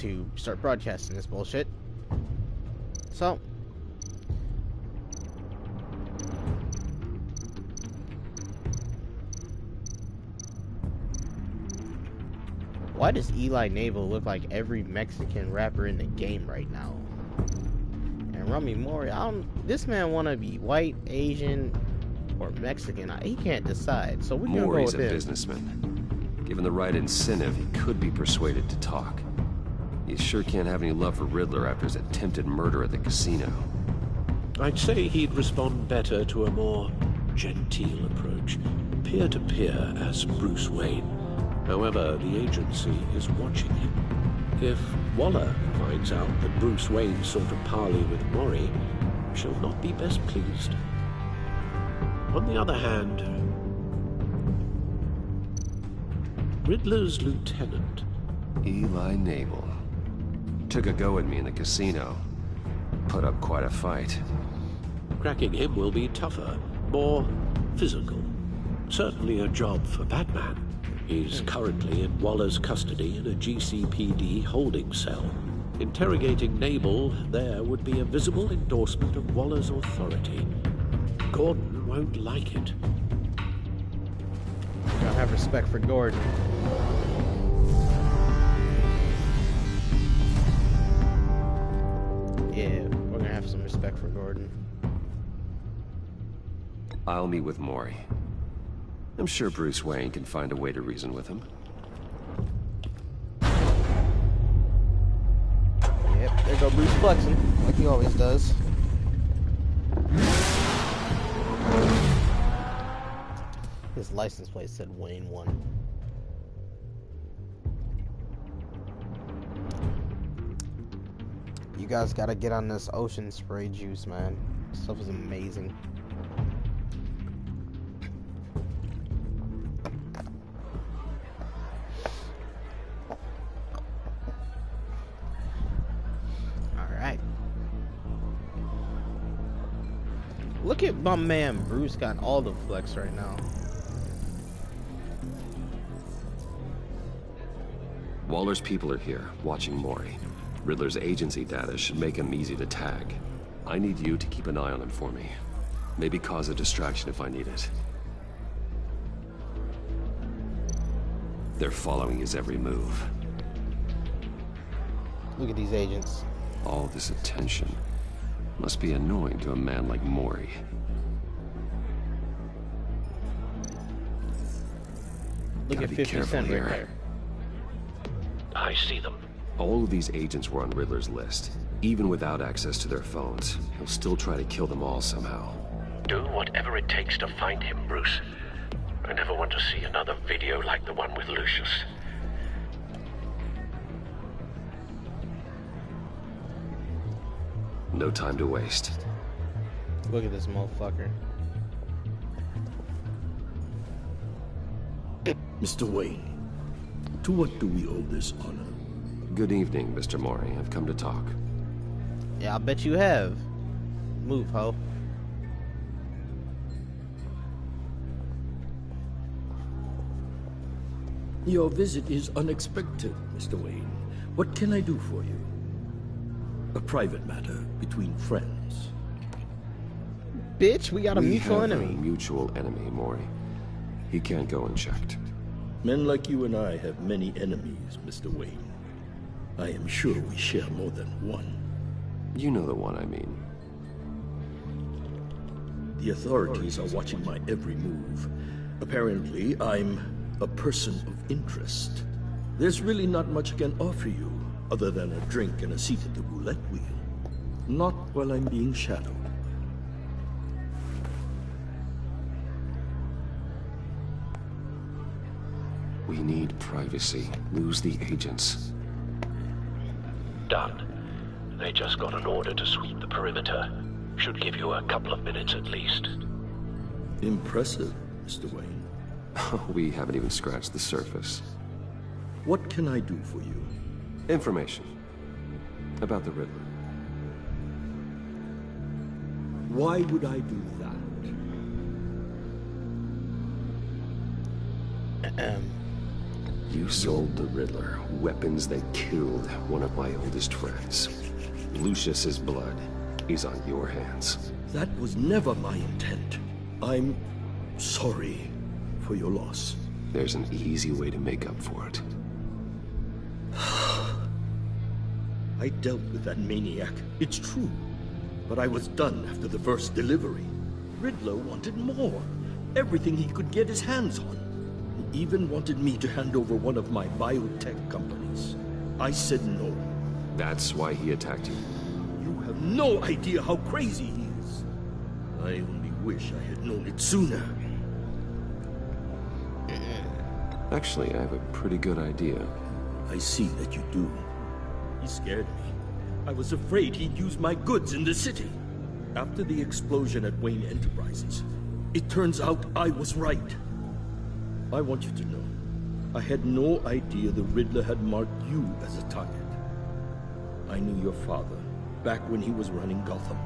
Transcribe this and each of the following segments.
to start broadcasting this bullshit. So, why does Eli Naval look like every Mexican rapper in the game right now? And Rami Mori, this man want to be white, Asian, or Mexican. He can't decide, so we're gonna go with him. Mori's a businessman. Given the right incentive, he could be persuaded to talk. He sure can't have any love for Riddler after his attempted murder at the casino. I'd say he'd respond better to a more genteel approach, peer-to-peer as Bruce Wayne. However, the agency is watching him. If Waller finds out that Bruce Wayne sought a parley with Mori, she'll not be best pleased. On the other hand, Riddler's lieutenant, Eli Naval, took a go at me in the casino. Put up quite a fight. cracking him will be tougher, more physical. Certainly a job for Batman. He's currently in Waller's custody in a GCPD holding cell. Interrogating Naval there would be a visible endorsement of Waller's authority. Gordon won't like it. Don't have respect for Gordon. Yeah, we're gonna have some respect for Gordon. I'll meet with Mori. I'm sure Bruce Wayne can find a way to reason with him. Yep, there go Bruce flexing, like he always does. His license plate said Wayne 1. You guys gotta get on this ocean spray juice, man. This stuff is amazing. Alright. Look at my man Bruce got all the flex right now. Waller's people are here, watching Mori. Riddler's agency data should make him easy to tag. I need you to keep an eye on him for me. Maybe cause a distraction if I need it. They're following his every move. Look at these agents. All this attention must be annoying to a man like Mori. Look at 50 Cent right there. I see them. All of these agents were on Riddler's list. Even without access to their phones, he'll still try to kill them all somehow. Do whatever it takes to find him, Bruce. I never want to see another video like the one with Lucius. No time to waste. Look at this motherfucker. Mr. Wayne, to what do we owe this honor? Good evening, Mr. Mori. I've come to talk. Yeah, I bet you have. Move, ho. Your visit is unexpected, Mr. Wayne. What can I do for you? A private matter between friends. Bitch, we got a mutual enemy. A mutual enemy, Mori. He can't go unchecked. Men like you and I have many enemies, Mr. Wayne. I am sure we share more than one. You know the one I mean. The authorities are watching my every move. Apparently, I'm a person of interest. There's really not much I can offer you, other than a drink and a seat at the roulette wheel. Not while I'm being shadowed. We need privacy. Lose the agents. Done. They just got an order to sweep the perimeter. Should give you a couple of minutes at least. Impressive, Mr. Wayne. We haven't even scratched the surface. What can I do for you? Information. About the Riddler. Why would I do that? You sold the Riddler weapons that killed one of my oldest friends. Lucius's blood is on your hands. That was never my intent. I'm sorry for your loss. There's an easy way to make up for it. I dealt with that maniac, it's true. But I was done after the first delivery. Riddler wanted more. Everything he could get his hands on. He even wanted me to hand over one of my biotech companies. I said no. That's why he attacked you. You have no idea how crazy he is. I only wish I had known it sooner. Actually, I have a pretty good idea. I see that you do. He scared me. I was afraid he'd use my goods in the city. After the explosion at Wayne Enterprises, it turns out I was right. I want you to know, I had no idea the Riddler had marked you as a target. I knew your father back when he was running Gotham.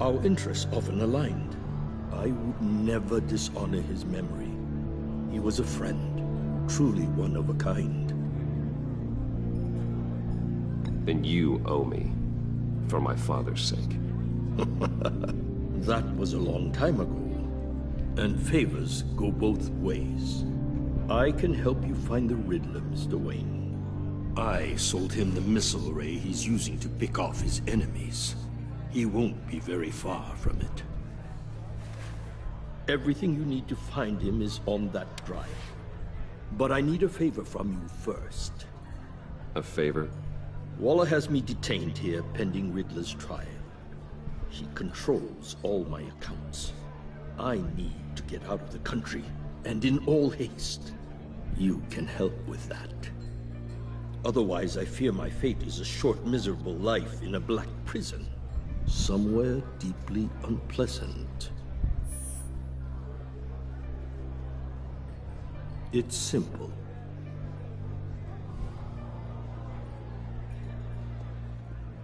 Our interests often aligned. I would never dishonor his memory. He was a friend, truly one of a kind. Then you owe me, for my father's sake. That was a long time ago. And favors go both ways. I can help you find the Riddler, Mr. Wayne. I sold him the missile array he's using to pick off his enemies. He won't be very far from it. Everything you need to find him is on that drive. But I need a favor from you first. A favor? Waller has me detained here pending Riddler's trial. He controls all my accounts. I need to get out of the country, and in all haste. You can help with that. Otherwise, I fear my fate is a short, miserable life in a black prison. Somewhere deeply unpleasant. It's simple.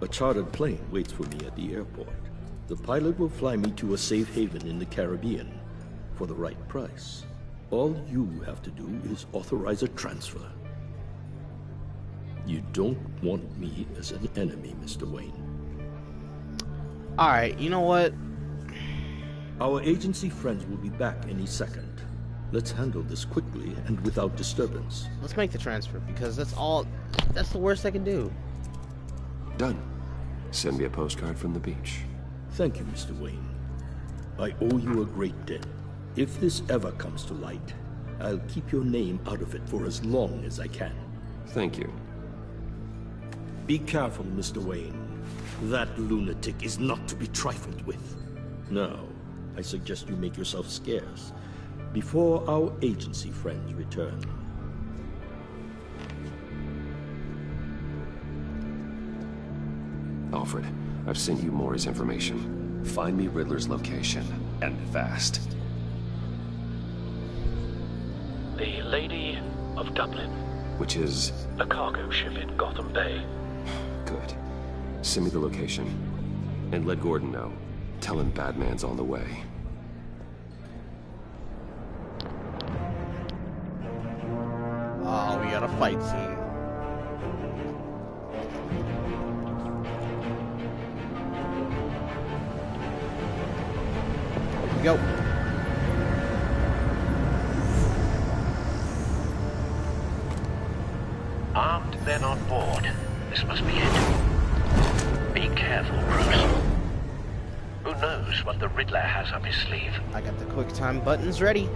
A chartered plane waits for me at the airport. The pilot will fly me to a safe haven in the Caribbean for the right price. All you have to do is authorize a transfer. You don't want me as an enemy, Mr. Wayne. Alright, you know what? Our agency friends will be back any second. Let's handle this quickly and without disturbance. Let's make the transfer, because that's the worst I can do. Done. Send me a postcard from the beach. Thank you, Mr. Wayne. I owe you a great debt. If this ever comes to light, I'll keep your name out of it for as long as I can. Thank you. Be careful, Mr. Wayne. That lunatic is not to be trifled with. Now, I suggest you make yourself scarce before our agency friends return. Alfred, I've sent you Maury's information. Find me Riddler's location, and fast. The Lady of Dublin. Which is... A cargo ship in Gotham Bay. Good. Send me the location. And let Gordon know. Tell him Batman's on the way. Oh, we got a fight scene. Here we go. Armed men on board. This must be it. Be careful, Bruce. Who knows what the Riddler has up his sleeve? I got the quick time buttons ready.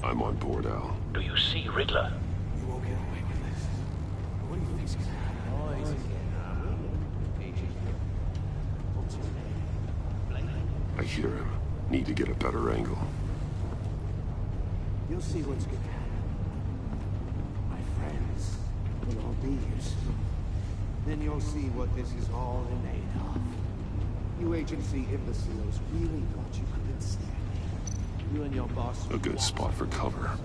I'm on board, Al. Do you see Riddler? You won't get away with this. What do you think's gonna happen? Noise again. I hear him. Need to get a better angle. You'll see what's gonna happen. My friends will all be here soon. Then you'll see what this is all in aid of. You agency imbeciles really thought you could withstand me. You and your boss... A good spot for cover.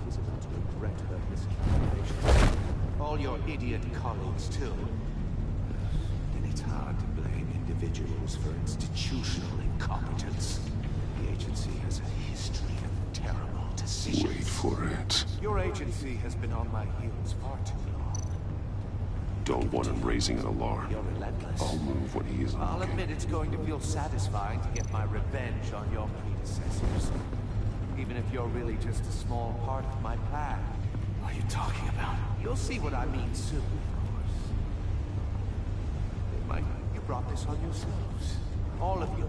She's about to regret her miscalculation. All your idiot colleagues, too. And it's hard to blame individuals for institutional incompetence. The agency has a history of terrible decisions. Wait for it. Your agency has been on my heels far too long. Don't want him raising an alarm. You're relentless. I'll move when he isn't I'll looking. admit it's going to feel satisfying to get my revenge on your predecessors. Even if you're really just a small part of my plan. What are you talking about? You'll see what I mean soon, of course. Mike, you brought this on yourselves. All of you.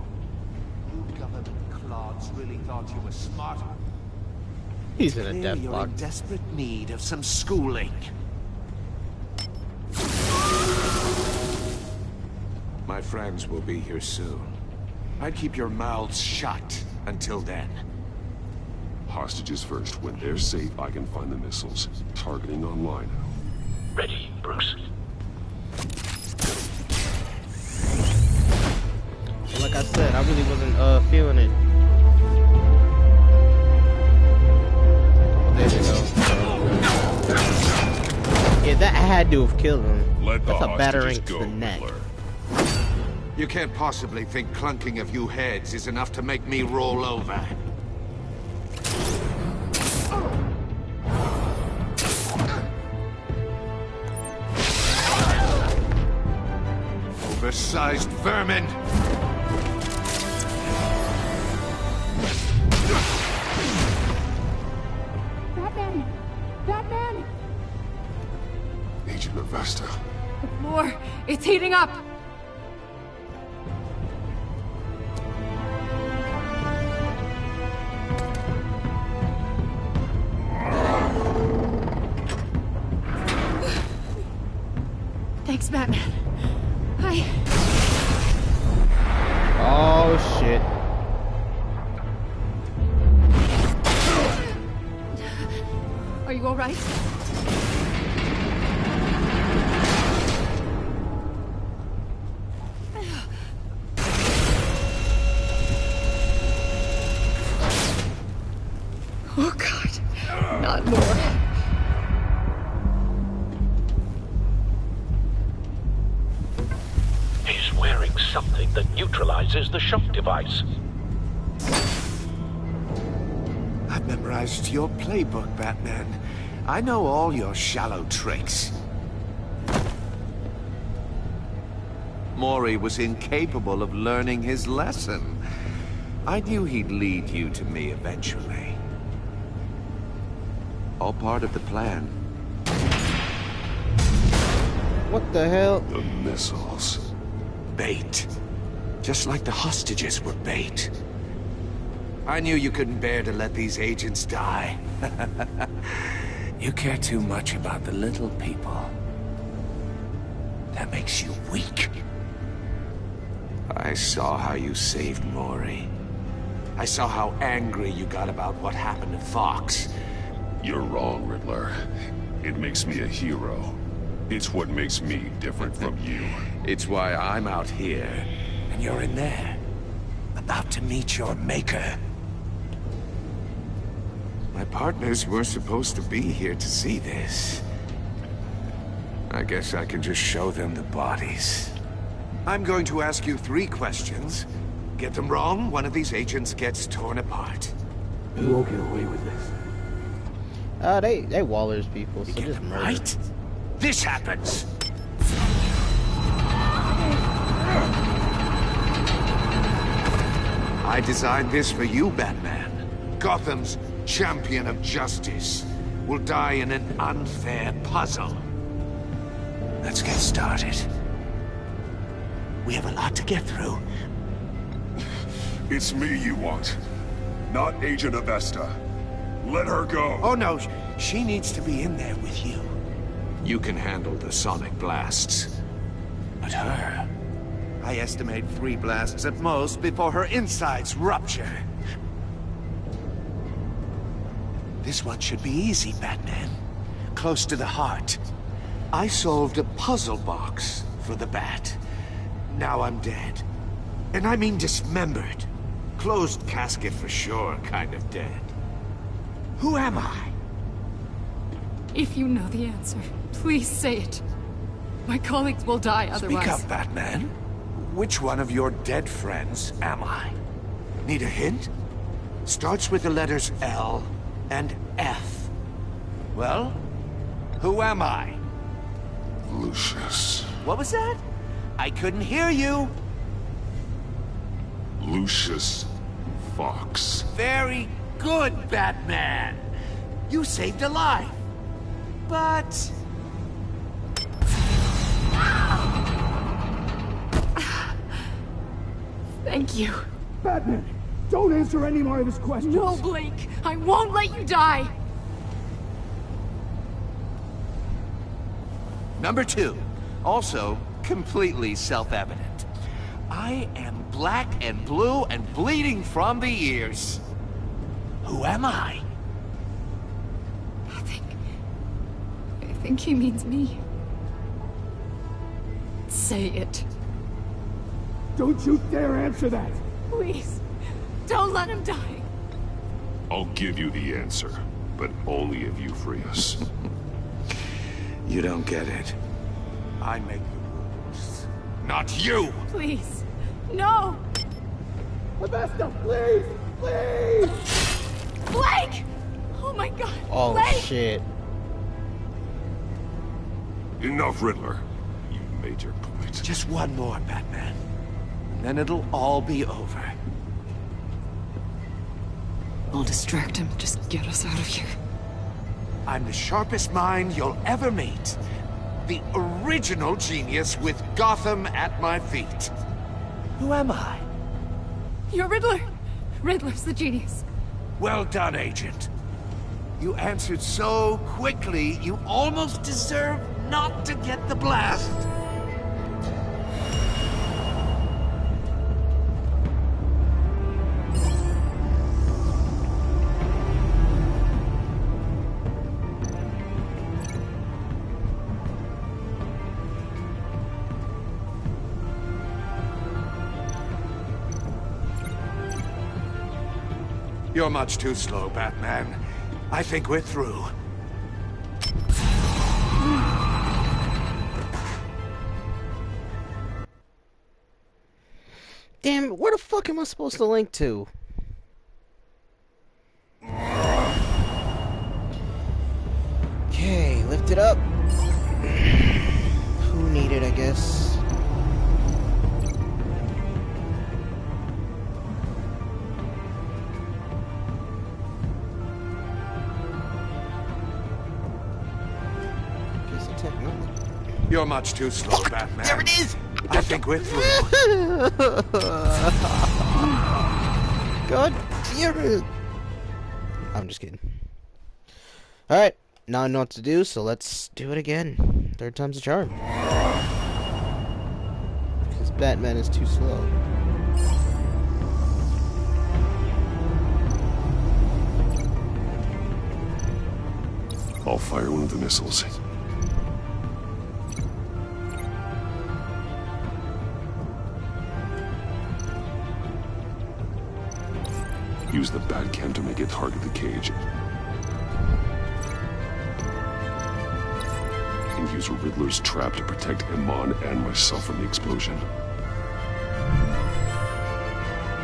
You government clods really thought you were smarter. He's in a Clear death you're box. in desperate need of some schooling. My friends will be here soon. I'd keep your mouths shut until then. Hostages first. When they're safe, I can find the missiles. Targeting online. Ready, Bruce. Like I said, I really wasn't feeling it. There we go. Yeah, that had to have killed him. Let the That's a hostages battering go, to the neck. Riddler. You can't possibly think clunking a few heads is enough to make me roll over. Oversized vermin! Batman! Batman! Agent Avesta. More! It's heating up! Thanks, Batman. Oh shit. Are you alright? Oh God, not more. He's wearing something that neutralizes the shock device. I've memorized your playbook, Batman. I know all your shallow tricks. Mori was incapable of learning his lesson. I knew he'd lead you to me eventually. All part of the plan. What the hell? The missiles. Bait. Just like the hostages were bait. I knew you couldn't bear to let these agents die. You care too much about the little people. That makes you weak. I saw how you saved Mori. I saw how angry you got about what happened to Fox. You're wrong, Riddler. It makes me a hero. It's what makes me different from you. It's why I'm out here, and you're in there. About to meet your maker. My partners were supposed to be here to see this. I guess I can just show them the bodies. I'm going to ask you 3 questions. Get them wrong, one of these agents gets torn apart. You won't get away with this. They Waller's people, so Get just them murder. right? This happens. I designed this for you, Batman. Gotham's champion of justice will die in an unfair puzzle. Let's get started. We have a lot to get through. It's me you want, not Agent Avesta. Let her go. Oh no, she needs to be in there with you. You can handle the sonic blasts. But her... I estimate 3 blasts at most before her insides rupture. This one should be easy, Batman. Close to the heart. I solved a puzzle box for the Bat. Now I'm dead. And I mean dismembered. Closed casket for sure, kind of dead. Who am I? If you know the answer, please say it. My colleagues will die otherwise. Speak up, Batman. Which one of your dead friends am I? Need a hint? Starts with the letters L and F. Well, who am I? Lucius. What was that? I couldn't hear you. Lucius Fox. Very good, Batman. You saved a life. But... Thank you. Batman, don't answer any more of his questions. No, Blake. I won't let you die. Number 2. Also, completely self-evident. I am black and blue and bleeding from the ears. Who am I? I think he means me. Say it. Don't you dare answer that! Please. Don't let him die. I'll give you the answer, but only if you free us. You don't get it. I make the rules. Not you! Please. No! Hephaestus, please! Please! Blake! Oh my god. Oh Blake! shit. Enough, Riddler. You made your point. Just one more, Batman. And then it'll all be over. I'll distract him. Just get us out of here. I'm the sharpest mind you'll ever meet. The original genius with Gotham at my feet. Who am I? You're Riddler. Riddler's the genius. Well done, Agent. You answered so quickly, you almost deserve not to get the blast. You're much too slow, Batman. I think we're through. Damn, where the fuck am I supposed to link to? Okay, lift it up. Who needed, I guess. You're much too slow, Batman. There it is! I think we're through. God damn it! I'm just kidding. Alright, now I know what to do, so let's do it again. Third time's a charm. Because Batman is too slow. I'll fire one of the missiles. Use the Batcam to make it target the cage. And use Riddler's trap to protect Iman and myself from the explosion.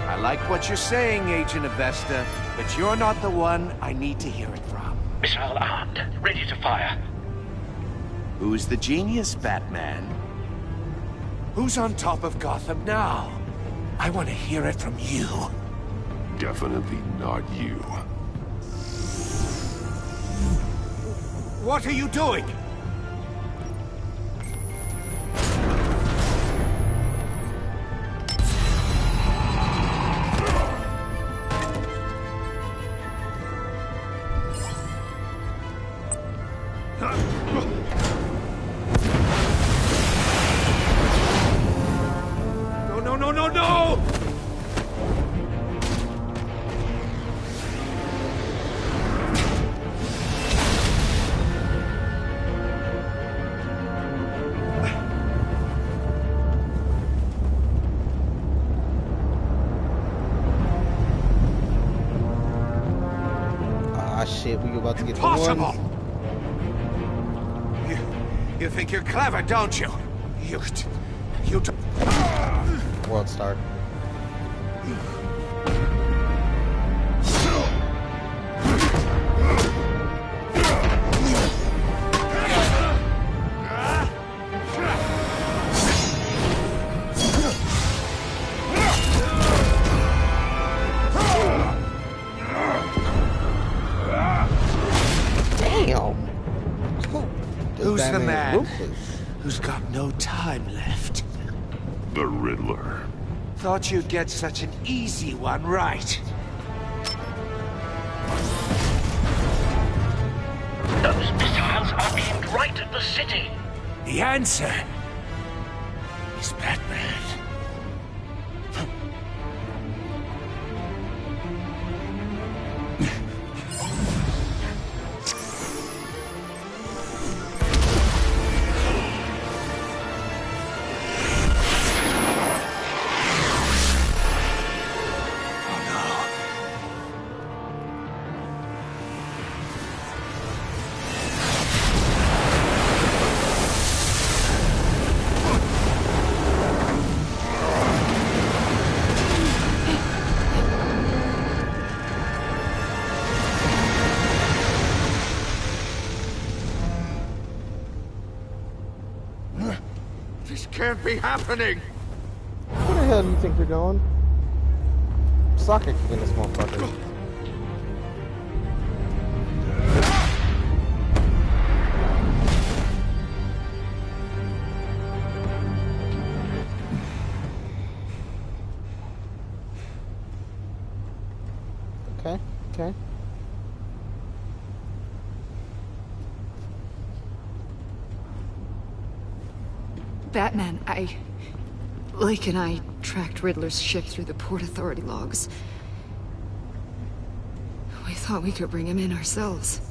I like what you're saying, Agent Avesta, but you're not the one I need to hear it from. Missile armed, ready to fire. Who's the genius, Batman? Who's on top of Gotham now? I want to hear it from you. Definitely not you. What are you doing? No, no, no, no, no! Ah, shit, we about to get Impossible! the ones. You think you're clever, don't you? You World Star. Who's the man who's got no time left? The Riddler. Thought you'd get such an easy one right. Those missiles are aimed right at the city. The answer is Batman. This can't be happening! Where the hell do you think you're going? Soccer kicking this motherfucker. Okay, okay. Batman, Lake and I tracked Riddler's ship through the Port Authority logs. We thought we could bring him in ourselves.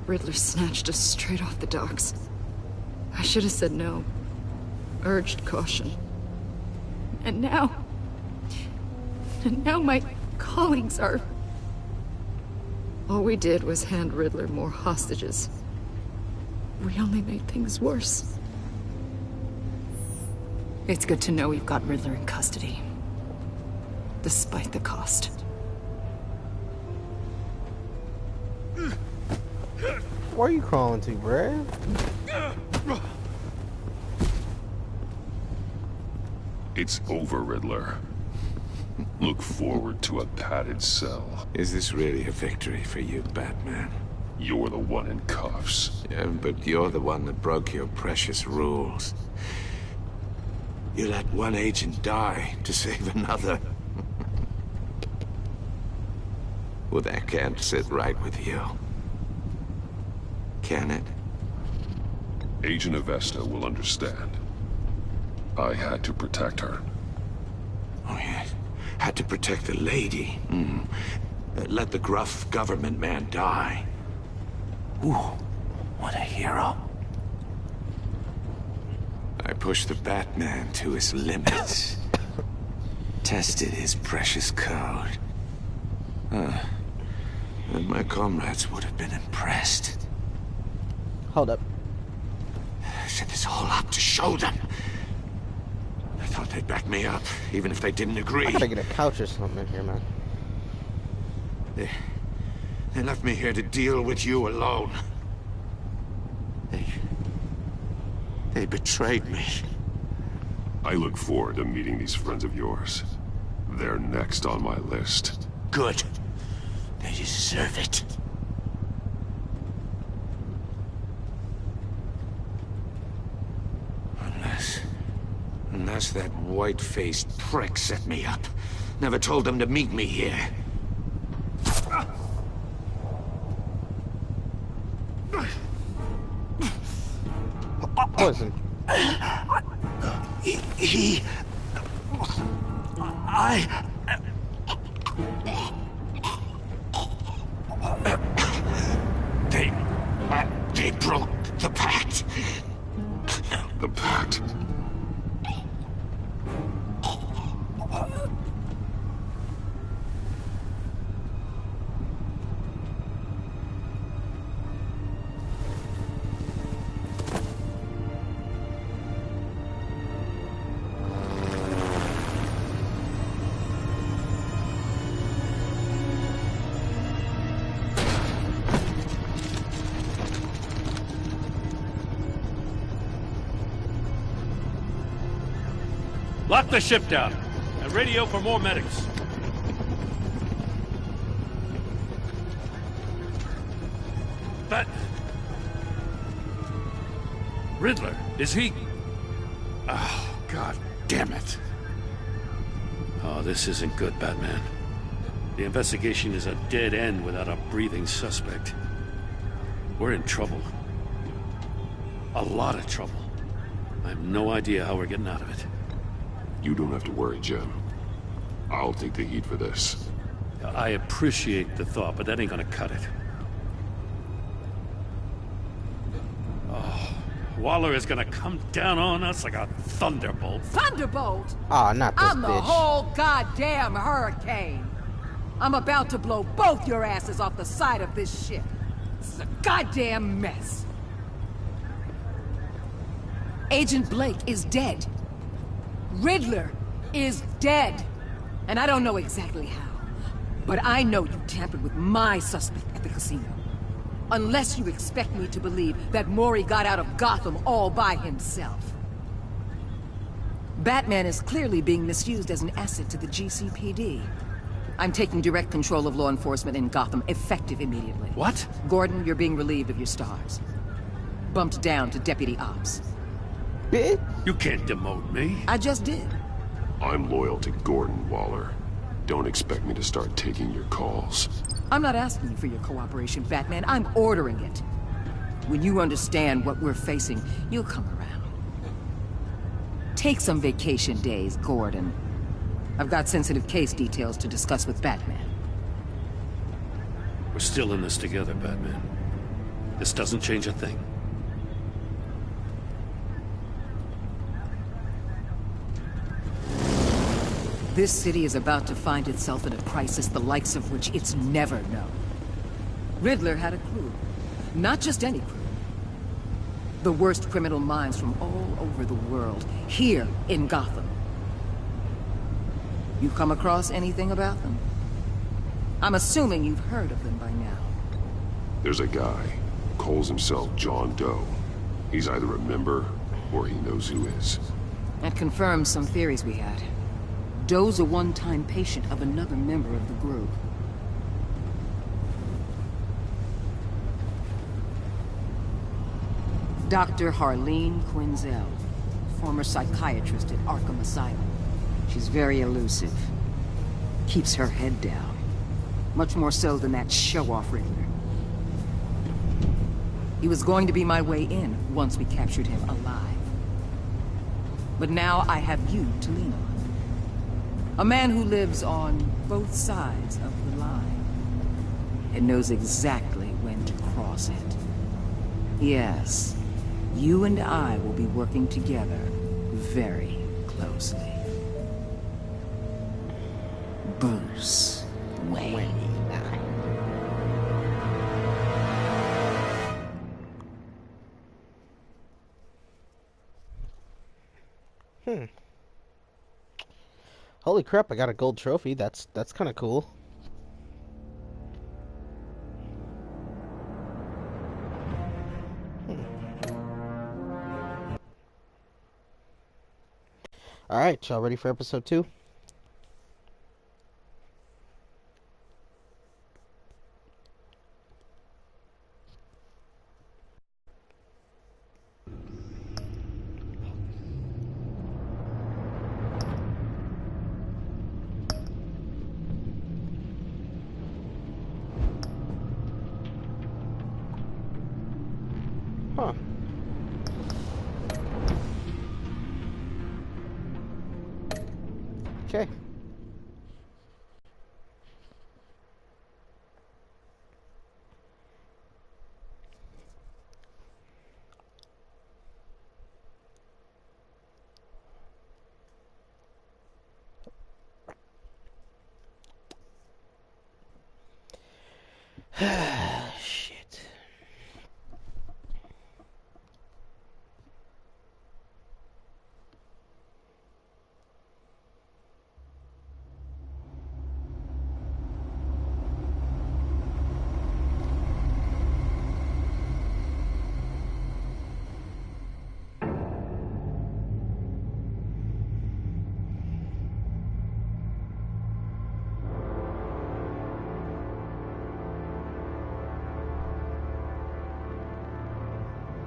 Riddler snatched us straight off the docks. I should have said no. Urged caution. And now my colleagues are... All we did was hand Riddler more hostages. We only made things worse. It's good to know we've got Riddler in custody. Despite the cost. Where are you crawling to, bruh? It's over, Riddler. Look forward to a padded cell. Is this really a victory for you, Batman? You're the one in cuffs. Yeah, but you're the one that broke your precious rules. You let one agent die to save another. Well, that can't sit right with you. Can it? Agent Avesta will understand. I had to protect her. Oh, yes. Had to protect the lady. Let the gruff government man die. Ooh, what a hero. I pushed the Batman to his limits. Tested his precious code. And my comrades would have been impressed. Hold up. I set this all up to show them. I thought they'd back me up, even if they didn't agree. I gotta get a couch or something in here, man. They left me here to deal with you alone. They betrayed me. I look forward to meeting these friends of yours. They're next on my list. Good. They deserve it. Unless that white-faced prick set me up. Never told them to meet me here. Poison. They broke the pact. The pact? Lock the ship down and radio for more medics. But... Riddler, is he... Oh, God damn it. Oh, this isn't good, Batman. The investigation is a dead end without a breathing suspect. We're in trouble. A lot of trouble. I have no idea how we're getting out of it. You don't have to worry, Jim. I'll take the heat for this. I appreciate the thought, but that ain't gonna cut it. Oh, Waller is gonna come down on us like a thunderbolt. Thunderbolt? Oh, not this I'm the bitch. whole goddamn hurricane. I'm about to blow both your asses off the side of this ship. This is a goddamn mess. Agent Blake is dead. Riddler is dead. And I don't know exactly how. But I know you tampered with my suspect at the casino. Unless you expect me to believe that Mori got out of Gotham all by himself. Batman is clearly being misused as an asset to the GCPD. I'm taking direct control of law enforcement in Gotham, effective immediately. What? Gordon, you're being relieved of your stars. Bumped down to Deputy Ops. Bitch. You can't demote me. I just did. I'm loyal to Gordon, Waller. Don't expect me to start taking your calls. I'm not asking you for your cooperation, Batman. I'm ordering it. When you understand what we're facing, you'll come around. Take some vacation days, Gordon. I've got sensitive case details to discuss with Batman. We're still in this together, Batman. This doesn't change a thing. This city is about to find itself in a crisis the likes of which it's never known. Riddler had a crew. Not just any crew. The worst criminal minds from all over the world, here in Gotham. You come across anything about them? I'm assuming you've heard of them by now. There's a guy, calls himself John Doe. He's either a member, or he knows who is. That confirms some theories we had. Doe's a one-time patient of another member of the group. Dr. Harleen Quinzel, former psychiatrist at Arkham Asylum. She's very elusive. Keeps her head down. Much more so than that show-off Riddler. He was going to be my way in once we captured him alive. But now I have you to lean on. A man who lives on both sides of the line. And knows exactly when to cross it. Yes, you and I will be working together very closely. Bruce Wayne. Holy crap, I got a gold trophy. That's kind of cool. Alright, y'all ready for episode 2? Huh. Okay. Shit.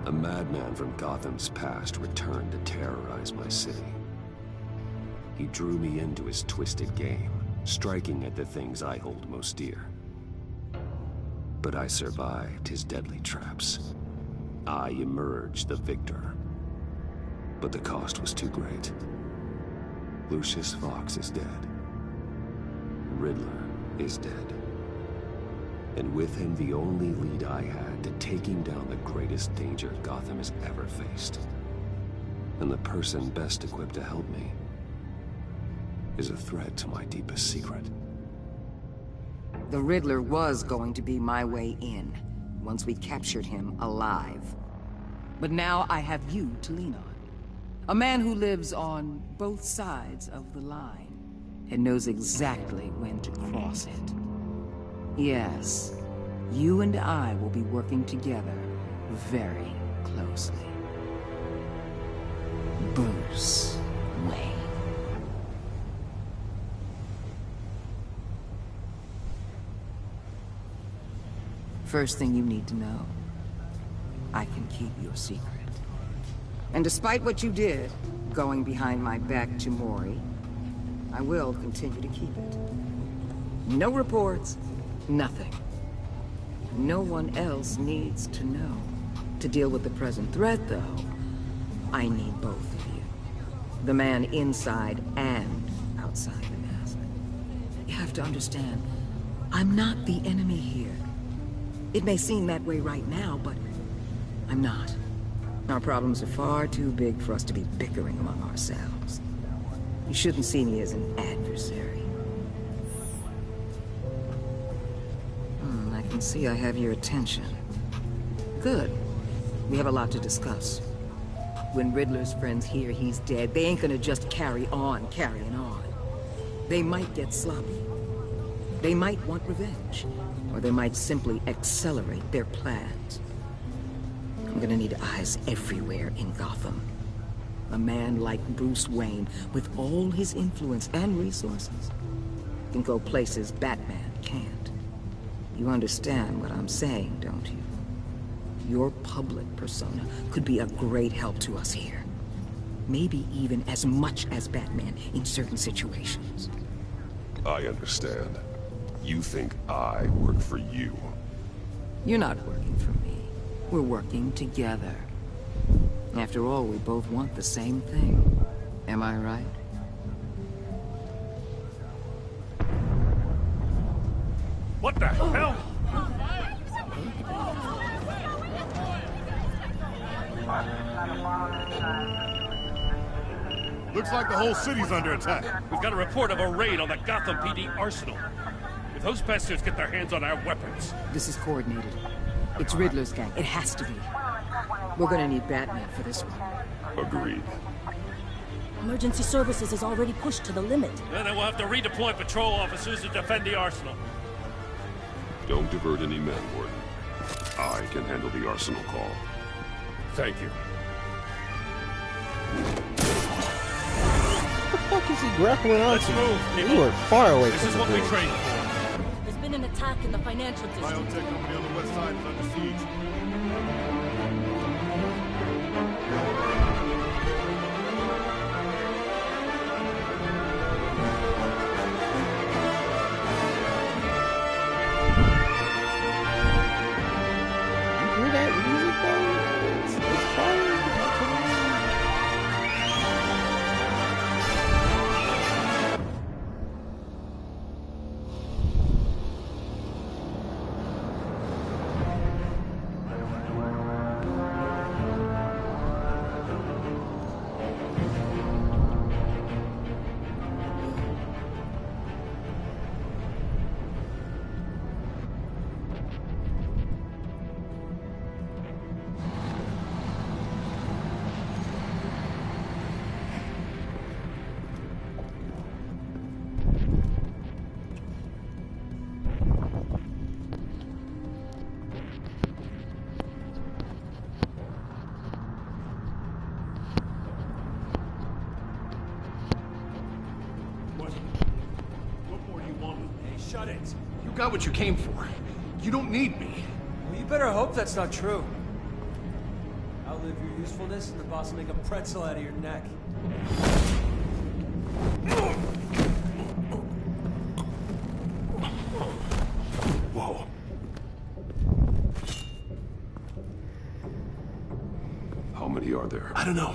A madman from Gotham's past returned to terrorize my city. He drew me into his twisted game, striking at the things I hold most dear. But I survived his deadly traps. I emerged the victor. But the cost was too great. Lucius Fox is dead. Riddler is dead. And with him, the only lead I had to taking down the greatest danger Gotham has ever faced. And the person best equipped to help me is a threat to my deepest secret. The Riddler was going to be my way in, once we captured him alive. But now I have you to lean on. A man who lives on both sides of the line, and knows exactly when to cross it. Yes, you and I will be working together very closely. Bruce Wayne. First thing you need to know, I can keep your secret. And despite what you did, going behind my back to Mori, I will continue to keep it. No reports, nothing. No one else needs to know. To deal with the present threat, though, I need both of you. The man inside and outside the mask. You have to understand, I'm not the enemy here. It may seem that way right now, but I'm not. Our problems are far too big for us to be bickering among ourselves. You shouldn't see me as an adversary. I can see I have your attention. Good. We have a lot to discuss. When Riddler's friends hear he's dead, they ain't gonna just carry on carrying on. They might get sloppy. They might want revenge. Or they might simply accelerate their plans. I'm gonna need eyes everywhere in Gotham. A man like Bruce Wayne, with all his influence and resources, can go places Batman can't. You understand what I'm saying, don't you? Your public persona could be a great help to us here. Maybe even as much as Batman in certain situations. I understand. You think I work for you? You're not working for me. We're working together. After all, we both want the same thing. Am I right? What the hell? Looks like the whole city's under attack. We've got a report of a raid on the Gotham PD arsenal. If those bastards get their hands on our weapons... This is coordinated. It's Riddler's gang. It has to be. We're gonna need Batman for this one. Agreed. Emergency services is already pushed to the limit. Then we'll have to redeploy patrol officers to defend the arsenal. Don't divert any men, Warden. I can handle the arsenal call. Thank you. What the fuck is he grappling on Let's to? move, people. We were far away This from is the what we bridge. trained for. There's been an attack in the financial district. Biotech company on the west side is under siege. You hear that music though? It's fire. What more do you want? Hey, shut it. You got what you came for. You don't need me. Well, you better hope that's not true. outlive your usefulness, and the boss will make a pretzel out of your neck. Whoa. How many are there? I don't know.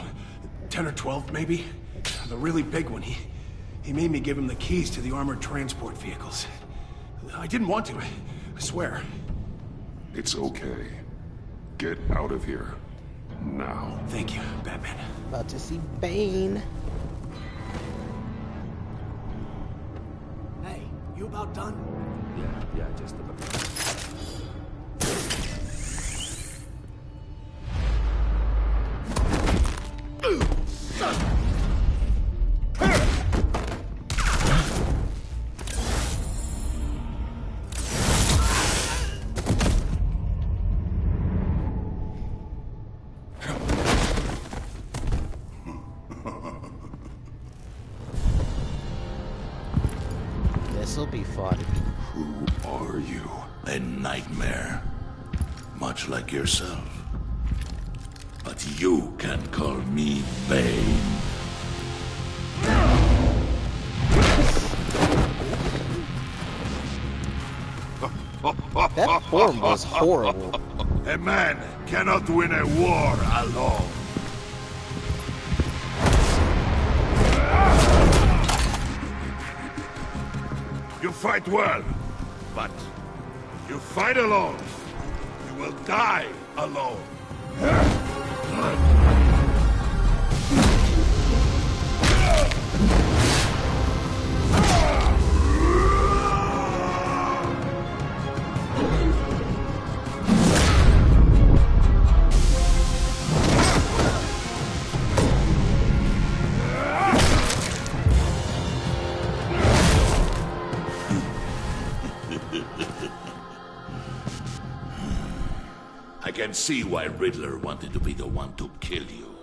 10 or 12, maybe? The really big one, he made me give him the keys to the armored transport vehicles. I didn't want to, I swear. It's okay. Get out of here. Now. Thank you, Batman. About to see Bane. Hey, you about done? Yeah, just about. This'll be fun. Who are you? A nightmare. Much like yourself. But you can call me Bane. That form was horrible. A man cannot win a war alone. You fight well, but you fight alone. You will die alone. I can see why Riddler wanted to be the one to kill you.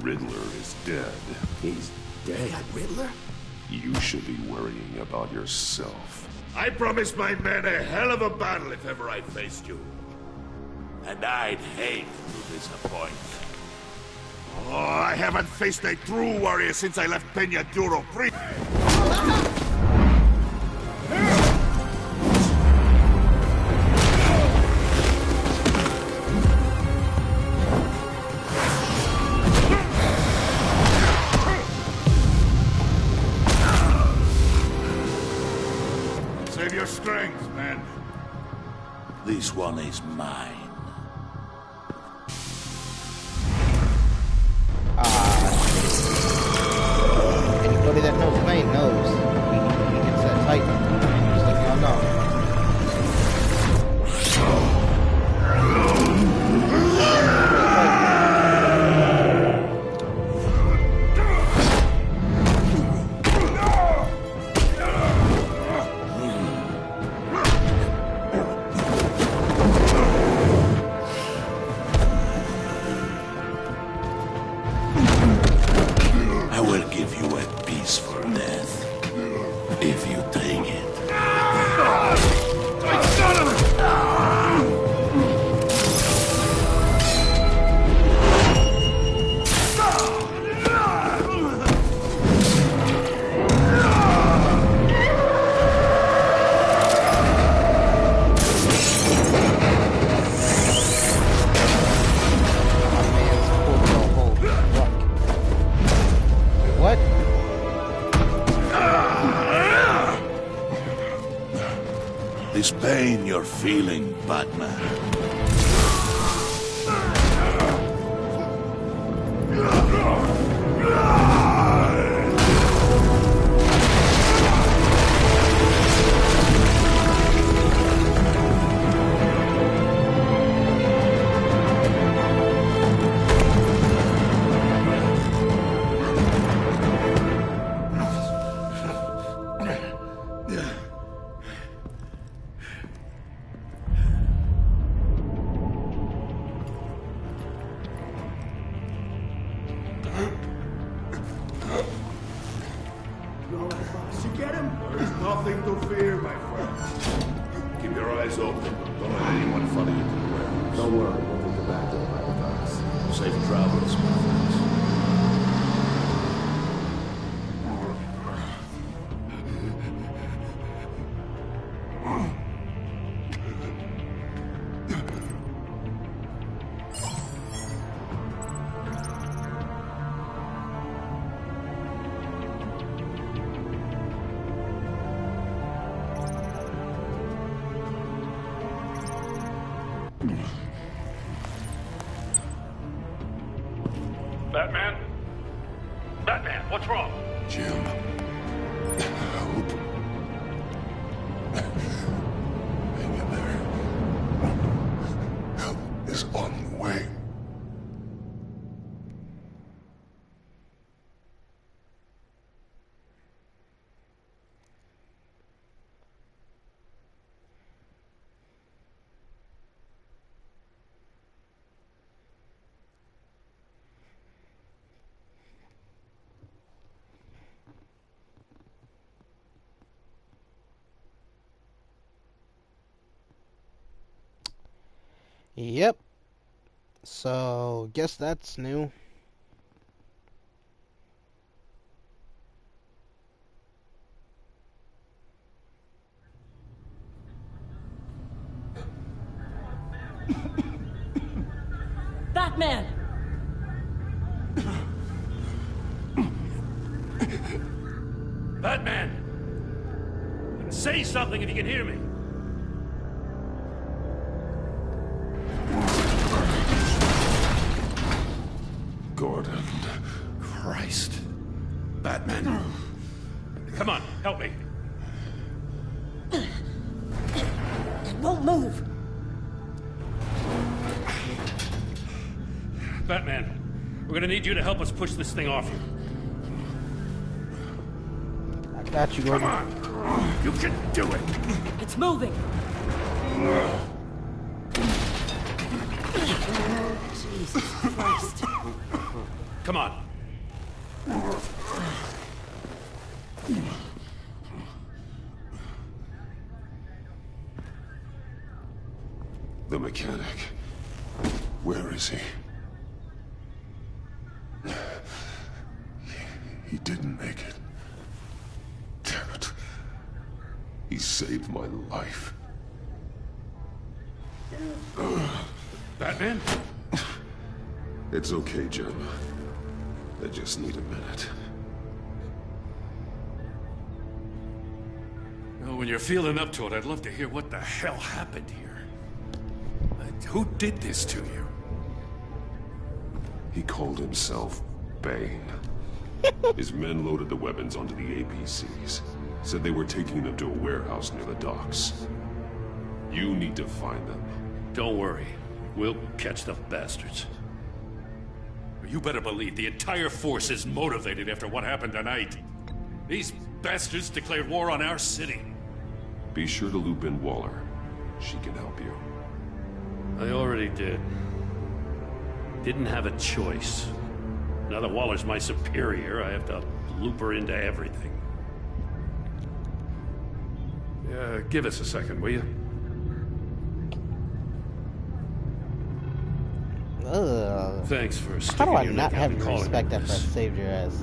Riddler is dead. He's dead? Riddler? You should be worrying about yourself. I promised my men a hell of a battle if ever I faced you. And I'd hate to disappoint. Oh, I haven't faced a true warrior since I left Peña Duro pre- Save your strength, man. This one is mine. Anybody that knows Bane knows he gets that Titan. Just like y'all know. I will give you a peaceful death. If you take it. What? This pain you're feeling, Batman. Did you get him? There's nothing to fear, my friend. Keep your eyes open. Don't let anyone follow you to the warehouse. Don't worry, we'll take it back to the private docks. Safe travels, my friends. Batman? Batman, what's wrong? Jim. Help. Hang in there. Help is on the way. Yep. So, guess that's new. Batman! Batman! Say something if you can hear me. Gordon. Christ. Batman. Come on, help me. It won't move. Batman, we're gonna need you to help us push this thing off you. I got you, Gordon. Come on! You can do it! It's moving. Jesus Christ. Come on. The mechanic. Where is he? He didn't make it. Damn it. He saved my life. Batman? It's okay, Jim. I just need a minute. Oh, when you're feeling up to it, I'd love to hear what the hell happened here. Who did this to you? He called himself Bane. His men loaded the weapons onto the APCs. Said they were taking them to a warehouse near the docks. You need to find them. Don't worry. We'll catch the bastards. You better believe the entire force is motivated after what happened tonight. These bastards declared war on our city. Be sure to loop in Waller. She can help you. I already did. Didn't have a choice. Now that Waller's my superior, I have to loop her into everything. Yeah, give us a second, will you? Thanks for sticking How do I your not neck out have and the calling respect me after I this. saved your ass?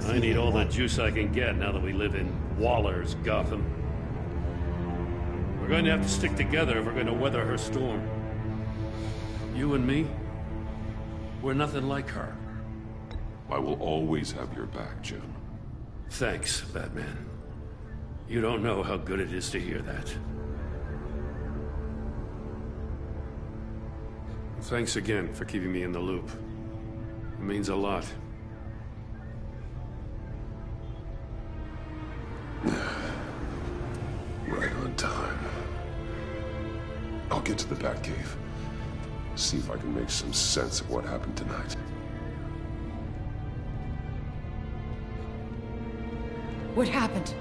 I need all the juice I can get now that we live in Waller's Gotham. We're going to have to stick together if we're going to weather her storm. You and me, we're nothing like her. I will always have your back, Jim. Thanks, Batman. You don't know how good it is to hear that. Thanks again for keeping me in the loop. It means a lot. Right on time. I'll get to the Batcave. See if I can make some sense of what happened tonight. What happened?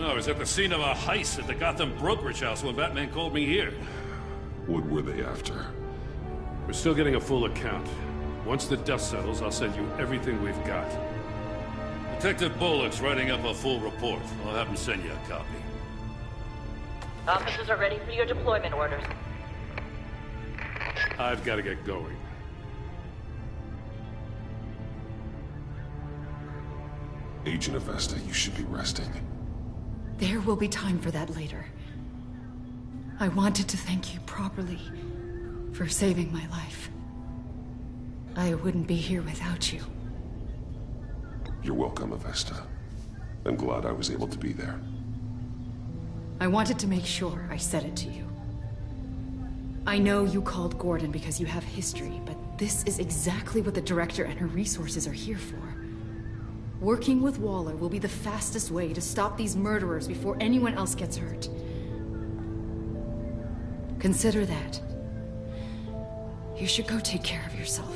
I was at the scene of a heist at the Gotham brokerage house when Batman called me here. What were they after? We're still getting a full account. Once the dust settles, I'll send you everything we've got. Detective Bullock's writing up a full report. I'll have him send you a copy. Officers are ready for your deployment orders. I've got to get going. Agent Avesta, you should be resting. There will be time for that later. I wanted to thank you properly for saving my life. I wouldn't be here without you. You're welcome, Avesta. I'm glad I was able to be there. I wanted to make sure I said it to you. I know you called Gordon because you have history, but this is exactly what the Director and her resources are here for. Working with Waller will be the fastest way to stop these murderers before anyone else gets hurt. Consider that. You should go take care of yourself.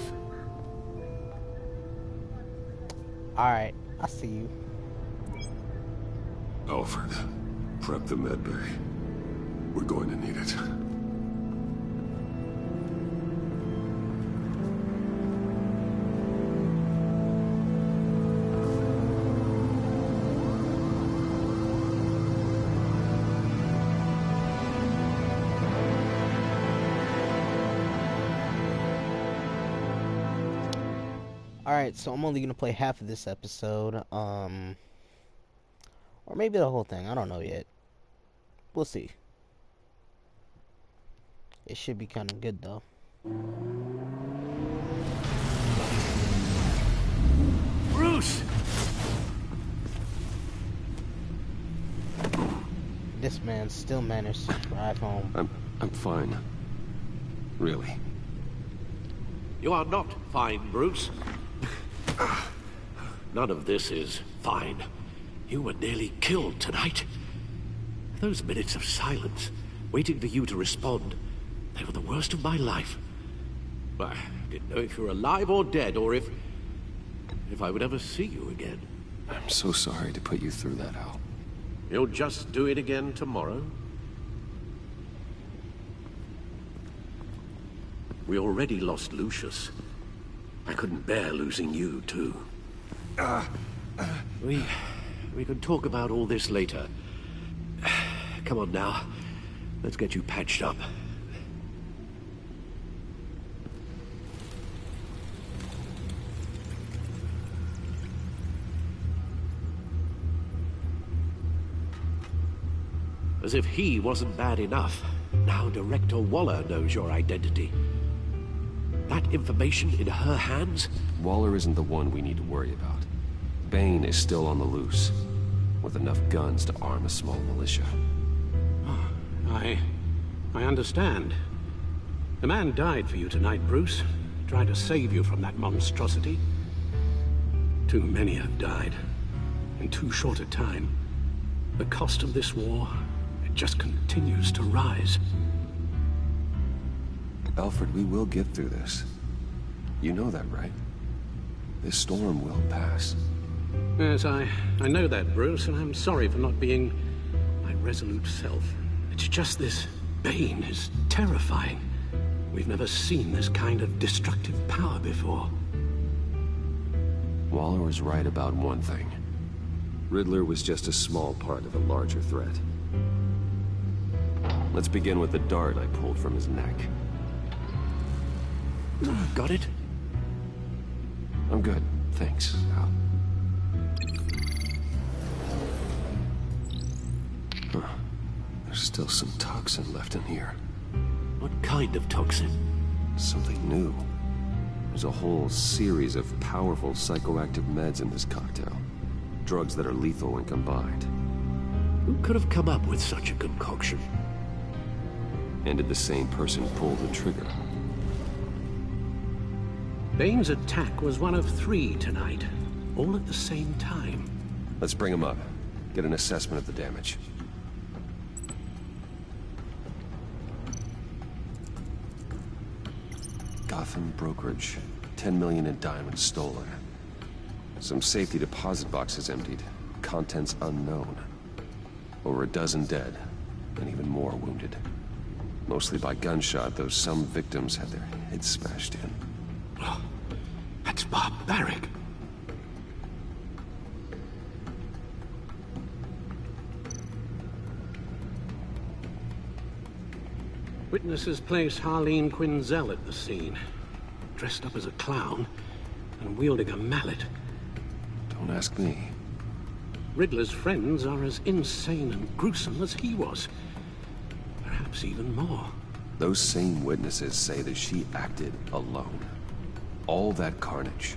Alright, I see you. Alfred, prep the med bay. We're going to need it. Alright, so I'm only gonna play half of this episode, or maybe the whole thing, I don't know yet. We'll see. It should be kind of good though. Bruce! This man still managed to drive home. I'm fine. Really. You are not fine, Bruce. None of this is fine. You were nearly killed tonight. Those minutes of silence, waiting for you to respond, they were the worst of my life. I didn't know if you were alive or dead, or if I would ever see you again. I'm so sorry to put you through that, Al. You'll just do it again tomorrow? We already lost Lucius. I couldn't bear losing you, too. We can talk about all this later. Come on now. Let's get you patched up. As if he wasn't bad enough, now Director Waller knows your identity. That information in her hands? Waller isn't the one we need to worry about. Bane is still on the loose, with enough guns to arm a small militia. Oh, I understand. The man died for you tonight, Bruce. Tried to save you from that monstrosity. Too many have died, in too short a time. The cost of this war, it just continues to rise. Alfred, we will get through this. You know that, right? This storm will pass. Yes, I know that, Bruce, and I'm sorry for not being my resolute self. It's just this Bane is terrifying. We've never seen this kind of destructive power before. Waller was right about one thing. Riddler was just a small part of a larger threat. Let's begin with the dart I pulled from his neck. Got it? I'm good, thanks, Al. Huh. There's still some toxin left in here. What kind of toxin? Something new. There's a whole series of powerful psychoactive meds in this cocktail. Drugs that are lethal when combined. Who could have come up with such a concoction? And did the same person pull the trigger? Bane's attack was one of 3 tonight, all at the same time. Let's bring him up. Get an assessment of the damage. Gotham brokerage. 10 million in diamonds stolen. Some safety deposit boxes emptied. Contents unknown. Over a dozen dead, and even more wounded. Mostly by gunshot, though some victims had their heads smashed in. Oh, that's barbaric. Witnesses place Harleen Quinzel at the scene, dressed up as a clown and wielding a mallet. Don't ask me. Riddler's friends are as insane and gruesome as he was. Perhaps even more. Those same witnesses say that she acted alone. All that carnage.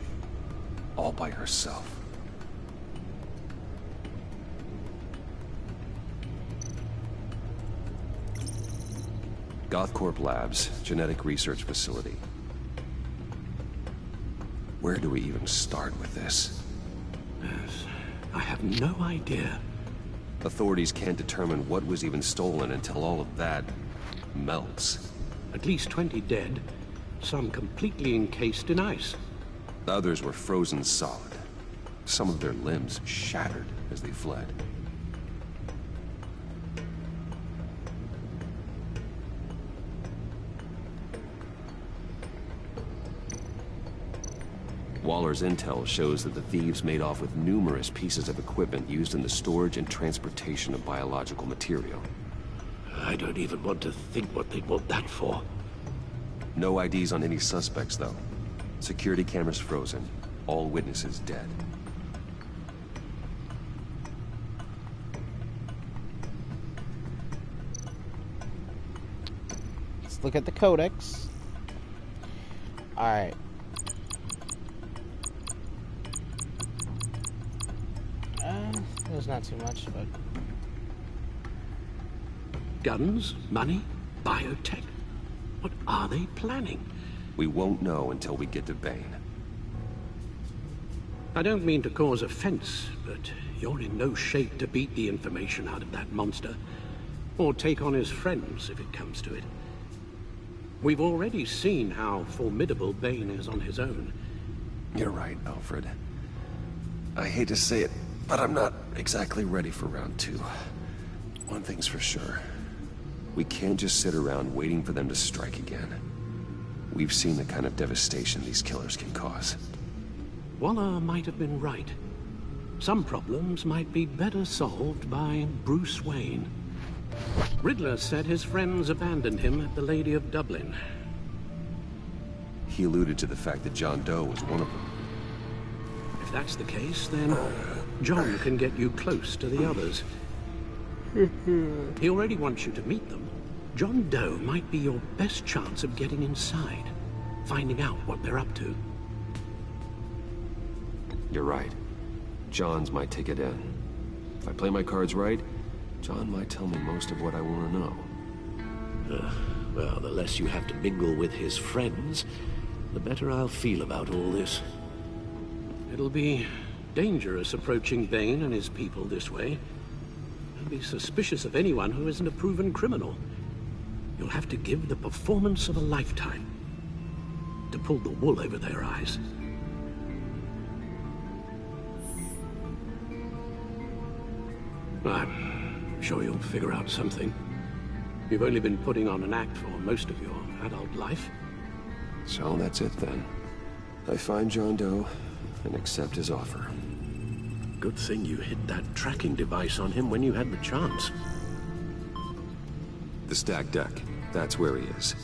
All by herself. Gothcorp Labs, genetic research facility. Where do we even start with this? Yes, I have no idea. Authorities can't determine what was even stolen until all of that melts. At least 20 dead, some completely encased in ice. The others were frozen solid. Some of their limbs shattered as they fled. Waller's intel shows that the thieves made off with numerous pieces of equipment used in the storage and transportation of biological material. I don't even want to think what they'd want that for. No IDs on any suspects, though. Security cameras frozen. All witnesses dead. Let's look at the codex. Alright. There's not too much, but... Guns? Money? Biotech? What are they planning? We won't know until we get to Bane. I don't mean to cause offense, but you're in no shape to beat the information out of that monster. Or take on his friends, if it comes to it. We've already seen how formidable Bane is on his own. You're right, Alfred. I hate to say it, but I'm not exactly ready for round 2. One thing's for sure. We can't just sit around waiting for them to strike again. We've seen the kind of devastation these killers can cause. Waller might have been right. Some problems might be better solved by Bruce Wayne. Riddler said his friends abandoned him at the Lady of Dublin. He alluded to the fact that John Doe was one of them. If that's the case, then John can get you close to the others. He already wants you to meet them. John Doe might be your best chance of getting inside, finding out what they're up to. You're right. John's my ticket in. If I play my cards right, John might tell me most of what I want to know. Well, the less you have to mingle with his friends, the better I'll feel about all this. It'll be dangerous approaching Bane and his people this way. I'll be suspicious of anyone who isn't a proven criminal. You'll have to give the performance of a lifetime to pull the wool over their eyes. I'm sure you'll figure out something. You've only been putting on an act for most of your adult life. So that's it then. I find John Doe and accept his offer. Good thing you hid that tracking device on him when you had the chance. The stacked deck. That's where he is.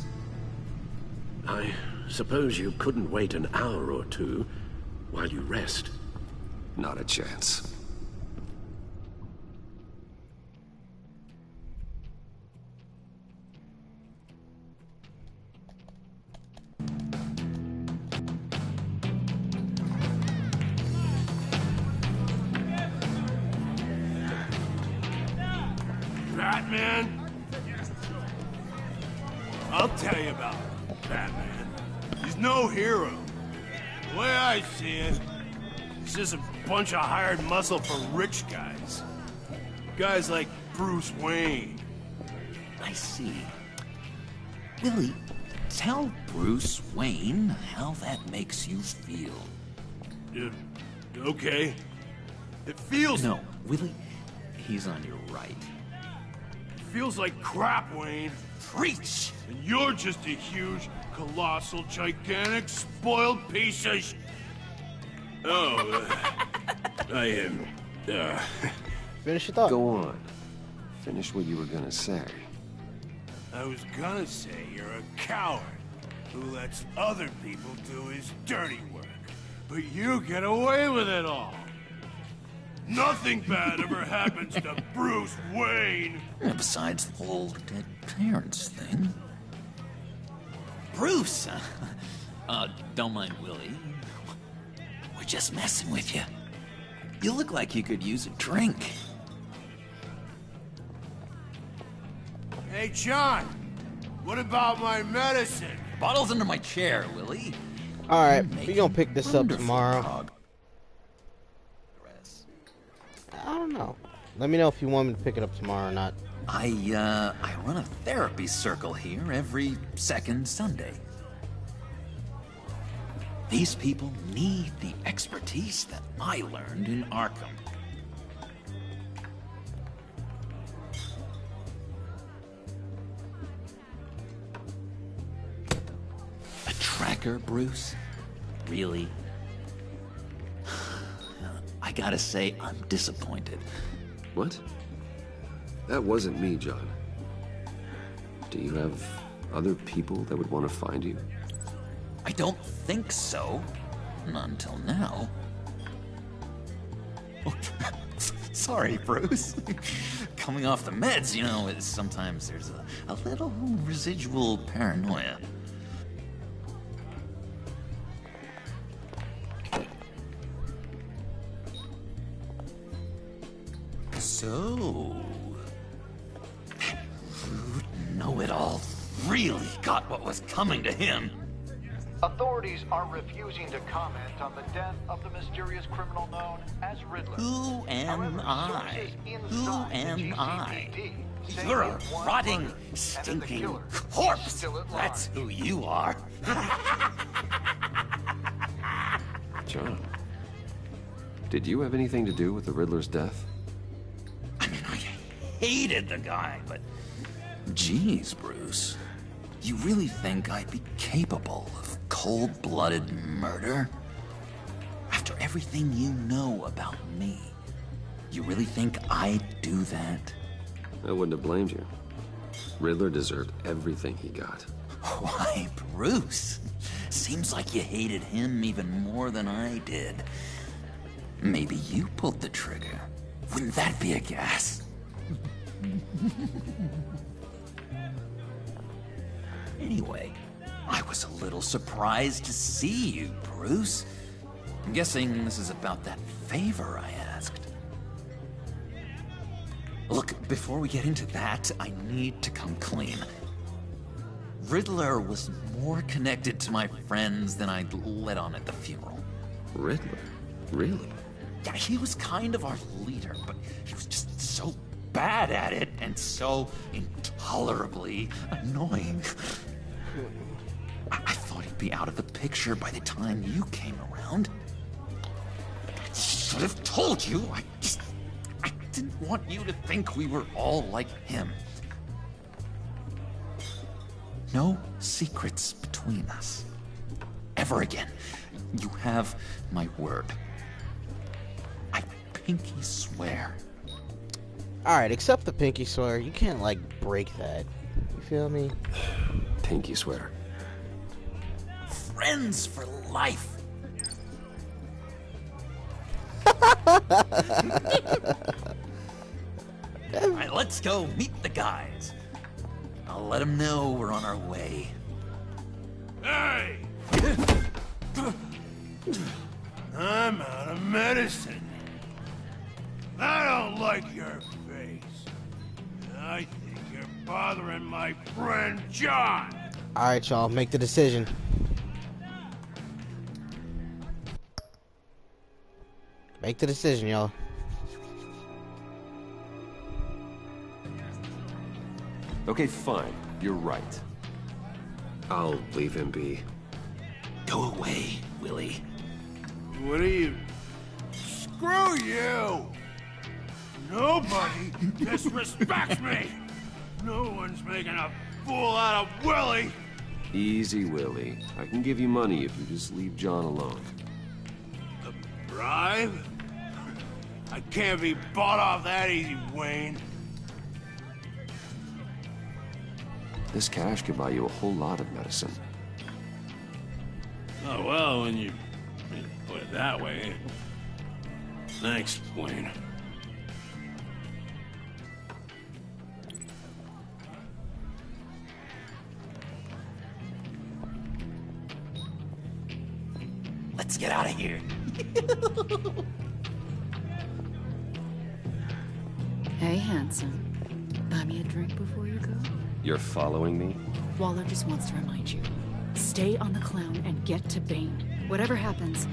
I suppose you couldn't wait an hour or two while you rest. Not a chance. Batman? I'll tell you about Batman. He's no hero. The way I see it, he's just a bunch of hired muscle for rich guys. Guys like Bruce Wayne. I see. Willie, tell Bruce Wayne how that makes you feel. Okay. It feels... No, Willie, he's on your right. It feels like crap, Wayne. Preach! And you're just a huge, colossal, gigantic, spoiled piece of I am... Finish your thought. Go on. Finish what you were gonna say. I was gonna say you're a coward who lets other people do his dirty work. But you get away with it all. Nothing bad ever happens to Bruce Wayne. And besides the whole dead parents thing. Bruce! Don't mind Willie. We're just messing with you. You look like you could use a drink. Hey, John. What about my medicine? The bottle's under my chair, Willie. Alright, we gonna pick this up tomorrow. I don't know. Let me know if you want me to pick it up tomorrow or not. I run a therapy circle here every second Sunday. These people need the expertise that I learned in Arkham. A tracker, Bruce? Really? I gotta say, I'm disappointed. What? That wasn't me, John. Do you have other people that would want to find you? I don't think so. Not until now. Oh, sorry, Bruce. Coming off the meds, you know, sometimes there's a little residual paranoia. So, know-it-all really got what was coming to him. Authorities are refusing to comment on the death of the mysterious criminal known as Riddler. Who am I? Who am I? You're a rotting, stinking corpse. That's who you are. John, did you have anything to do with the Riddler's death? Hated the guy, but geez, Bruce, you really think I'd be capable of cold-blooded murder? After everything you know about me, you really think I'd do that? I wouldn't have blamed you. Riddler deserved everything he got. Why, Bruce? Seems like you hated him even more than I did. Maybe you pulled the trigger. Wouldn't that be a gas? Anyway, I was a little surprised to see you, Bruce. I'm guessing this is about that favor I asked. Look, before we get into that, I need to come clean. Riddler was more connected to my friends than I'd let on at the funeral. Riddler? Really? Yeah, he was kind of our leader, but he was just so bad at it and so intolerably annoying. I thought he'd be out of the picture by the time you came around. I should have told you. I didn't want you to think we were all like him. No secrets between us. Ever again. You have my word. I pinky swear. Alright, accept the pinky swear. You can't, like, break that. You feel me? Pinky swear. Friends for life. Alright, let's go meet the guys. I'll let them know we're on our way. Hey! I'm out of medicine. I don't like your face. I think you're bothering my friend John. Alright, y'all, make the decision. Make the decision, y'all. Okay, fine. You're right. I'll leave him be. Go away, Willie. What are you? Screw you! Nobody disrespects me! No one's making a fool out of Willie! Easy, Willie. I can give you money if you just leave John alone. A bribe? I can't be bought off that easy, Wayne. This cash could buy you a whole lot of medicine. Oh, well, when you put it that way. Thanks, Wayne. Let's get out of here. Hey, handsome. Buy me a drink before you go? You're following me? Waller just wants to remind you. Stay on the clown and get to Bane. Whatever happens,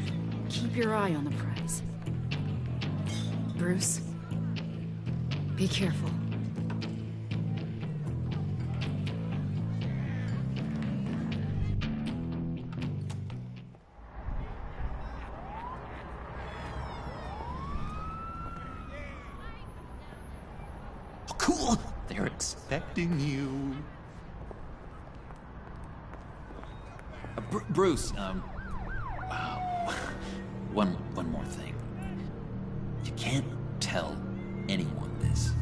keep your eye on the prize. Bruce, be careful. Cool. They're expecting you. Bruce, one more thing. You can't tell anyone this.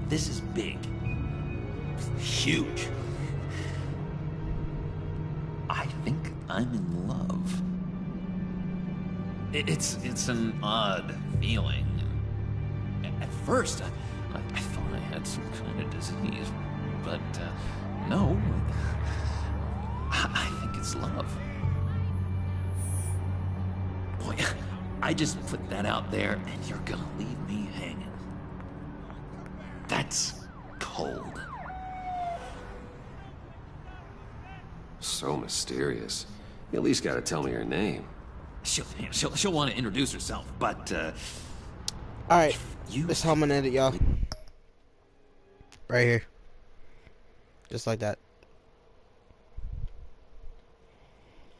This is big. Huge. I think I'm in love. It's an odd feeling. At first, I thought I had some kind of disease, but no. I think it's love. Boy, I just put that out there, and you're gonna leave me hanging. That's cold. So mysterious. You at least gotta tell me her name. She'll want to introduce herself, but alright, this how I'm gonna edit, y'all. Right here. Just like that.